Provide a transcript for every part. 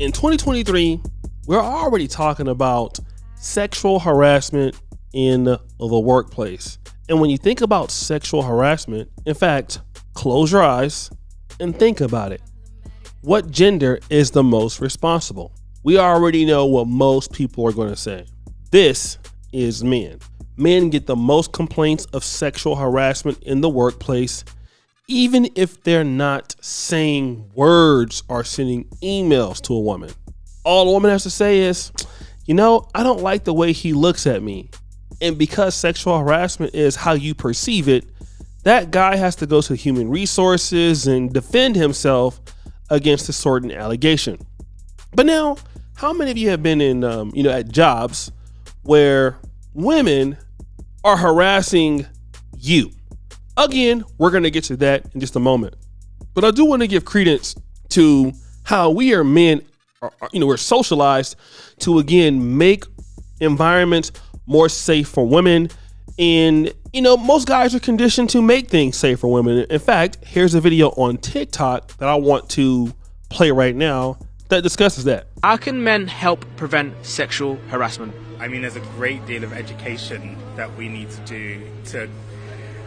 in 2023, we're already talking about sexual harassment in the workplace. And when you think about sexual harassment, in fact, close your eyes and think about it. What gender is the most responsible? We already know what most people are going to say. This is men. Men get the most complaints of sexual harassment in the workplace, even if they're not saying words or sending emails to a woman. All a woman has to say is, I don't like the way he looks at me. And because sexual harassment is how you perceive it, that guy has to go to human resources and defend himself against a certain allegation. But now, how many of you have been in, at jobs where women are harassing you? Again, we're going to get to that in just a moment. But I do want to give credence to how we are men, we're socialized to, again, make environments more safe for women. And, most guys are conditioned to make things safe for women. In fact, here's a video on TikTok that I want to play right now that discusses that. How can men help prevent sexual harassment? I mean, there's a great deal of education that we need to do to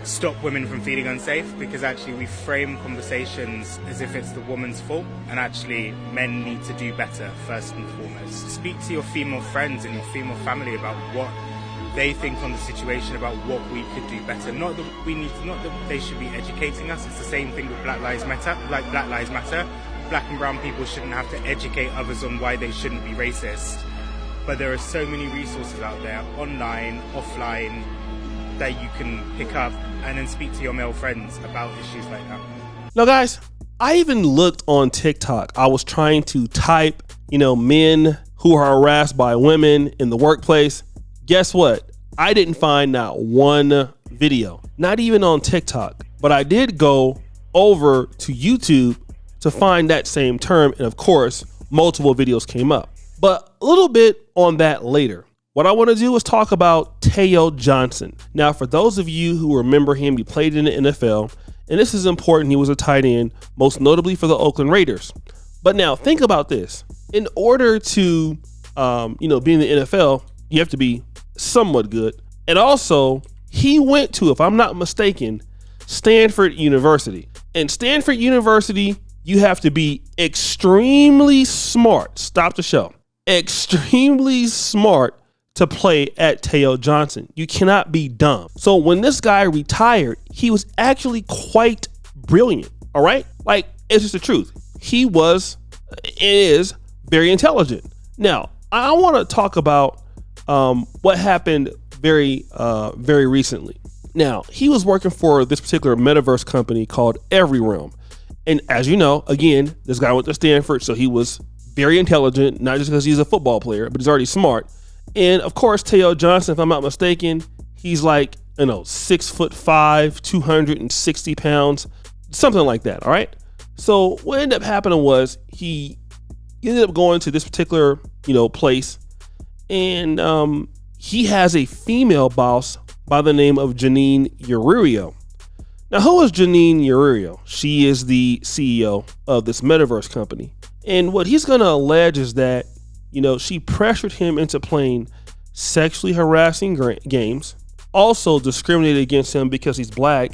stop women from feeling unsafe, because actually we frame conversations as if it's the woman's fault, and actually men need to do better first and foremost. Speak to your female friends and your female family about what they think on the situation, about what we could do better. Not that they should be educating us. It's the same thing with Black Lives Matter. Black and brown people shouldn't have to educate others on why they shouldn't be racist. But there are so many resources out there, online, offline, that you can pick up and then speak to your male friends about issues like that. Now, guys, I even looked on TikTok. I was trying to type, men who are harassed by women in the workplace. Guess what? I didn't find not one video, not even on TikTok, but I did go over to YouTube to find that same term. And of course, multiple videos came up, but a little bit on that later. What I want to do is talk about Teo Johnson. Now, for those of you who remember him, he played in the NFL, and this is important. He was a tight end, most notably for the Oakland Raiders. But now think about this. In order to, be in the NFL, you have to be somewhat good. And also, he went to, if I'm not mistaken, Stanford University. And Stanford University, you have to be extremely smart. Stop the show. Extremely smart to play at Teyo Johnson. You cannot be dumb. So when this guy retired, he was actually quite brilliant. All right? Like, it's just the truth. He is very intelligent. Now, I want to talk about what happened very recently. Now, he was working for this particular metaverse company called Everyrealm. And as you know, again, this guy went to Stanford, so he was very intelligent, not just because he's a football player, but he's already smart. And of course, Teo Johnson, if I'm not mistaken, he's like, 6'5", 260 pounds, something like that. All right. So what ended up happening was he ended up going to this particular, place, and he has a female boss by the name of Janine Yorio. Now, who is Janine Yorio? She is the CEO of this metaverse company. And what he's going to allege is that, she pressured him into playing sexually harassing games, also discriminated against him because he's black,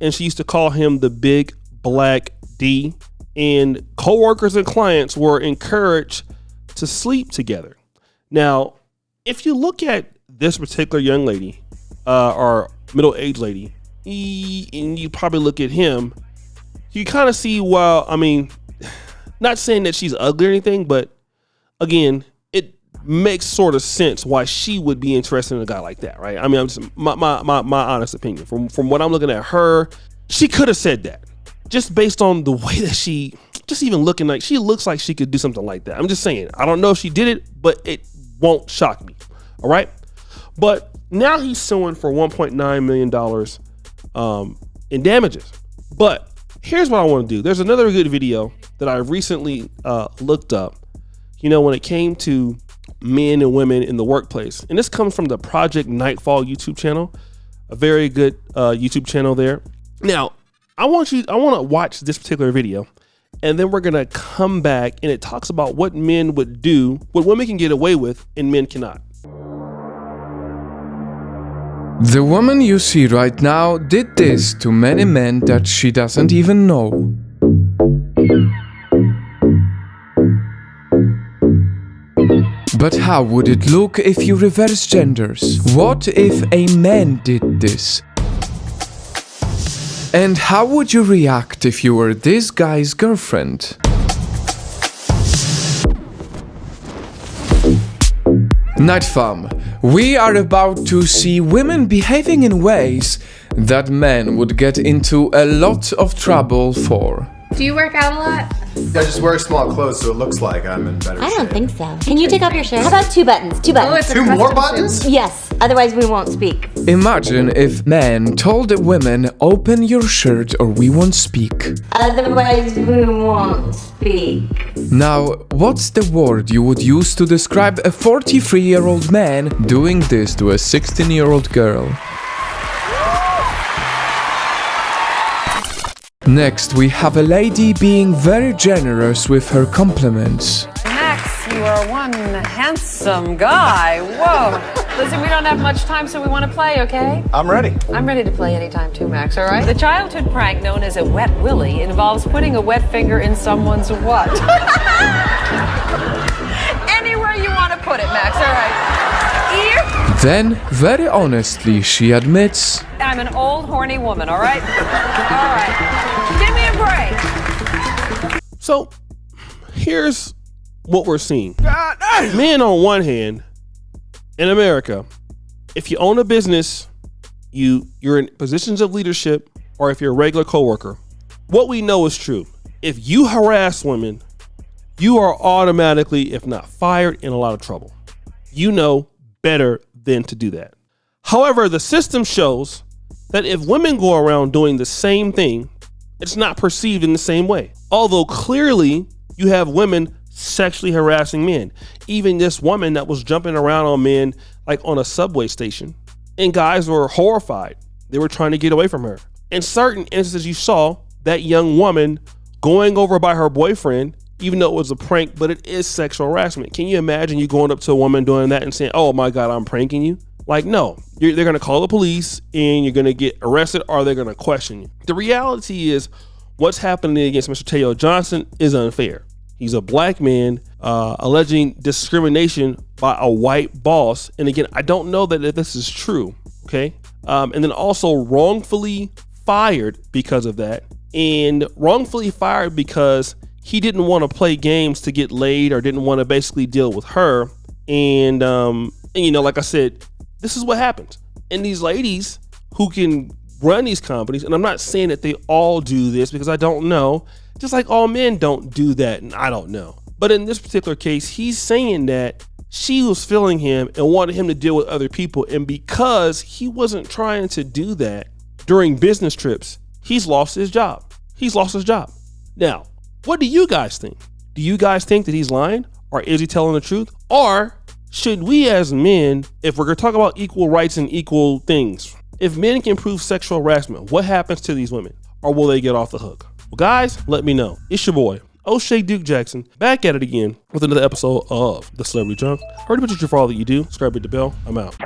and she used to call him the big black D, and coworkers and clients were encouraged to sleep together. Now, if you look at this particular young lady, or middle-aged lady, and you probably look at him, you kind of see, not saying that she's ugly or anything, but again, it makes sort of sense why she would be interested in a guy like that, right? I'm just my honest opinion. From what I'm looking at her, she could have said that just based on the way that she just even looking like she looks like she could do something like that. I'm just saying, I don't know if she did it, but it won't shock me. All right. But now he's suing for $1.9 million in damages. But here's what I want to do. There's another good video that I recently looked up, when it came to men and women in the workplace. And this comes from the Project Nightfall YouTube channel, a very good YouTube channel there. Now, I want to watch this particular video, and then we're going to come back and it talks about what men would do, what women can get away with and men cannot. The woman you see right now did this to many men that she doesn't even know. But how would it look if you reverse genders? What if a man did this? And how would you react if you were this guy's girlfriend? Night fam, we are about to see women behaving in ways that men would get into a lot of trouble for. Do you work out a lot? I just wear small clothes so it looks like I'm in better shape. I don't think so. Can you take off your shirt? How about 2 buttons? 2 buttons. Two more buttons? Yes, otherwise we won't speak. Imagine if men told women, open your shirt or we won't speak. Otherwise we won't speak. Now, what's the word you would use to describe a 43-year-old man doing this to a 16-year-old girl? Next, we have a lady being very generous with her compliments. Max, you are one handsome guy. Whoa. Listen, we don't have much time, so we want to play, okay? I'm ready. I'm ready to play anytime too, Max, all right? The childhood prank known as a wet willy involves putting a wet finger in someone's what? Anywhere you want to put it, Max, all right? Ear? Then, very honestly, she admits, I'm an old, horny woman, all right? All right. Give me a break. So here's what we're seeing. Men on one hand, in America, if you own a business, you're in positions of leadership, or if you're a regular coworker, what we know is true. If you harass women, you are automatically, if not fired, in a lot of trouble. You know better than to do that. However, the system shows that if women go around doing the same thing, it's not perceived in the same way. Although clearly you have women sexually harassing men. Even this woman that was jumping around on men like on a subway station, and guys were horrified. They were trying to get away from her. In certain instances, you saw that young woman going over by her boyfriend, even though it was a prank, but it is sexual harassment. Can you imagine you going up to a woman doing that and saying, oh my God, I'm pranking you? Like, no, they're going to call the police and you're going to get arrested, or they're going to question you. The reality is what's happening against Mr. Teyo Johnson is unfair. He's a black man alleging discrimination by a white boss. And again, I don't know that this is true. Okay. And then also wrongfully fired because of that, and wrongfully fired because he didn't want to play games to get laid, or didn't want to basically deal with her. And you know, like I said, this is what happens. And these ladies who can run these companies, and I'm not saying that they all do this because I don't know, just like all men don't do that, and I don't know. But in this particular case, he's saying that she was feeling him and wanted him to deal with other people. And because he wasn't trying to do that during business trips, he's lost his job. He's lost his job. Now, what do you guys think? Do you guys think that he's lying, or is he telling the truth? Or should we as men, if we're going to talk about equal rights and equal things, if men can prove sexual harassment, what happens to these women? Or will they get off the hook? Well, guys, let me know. It's your boy, O'Shea Duke Jackson, back at it again with another episode of The Celebrity Junk. Already put you for all that you do. Subscribe, hit the bell. I'm out.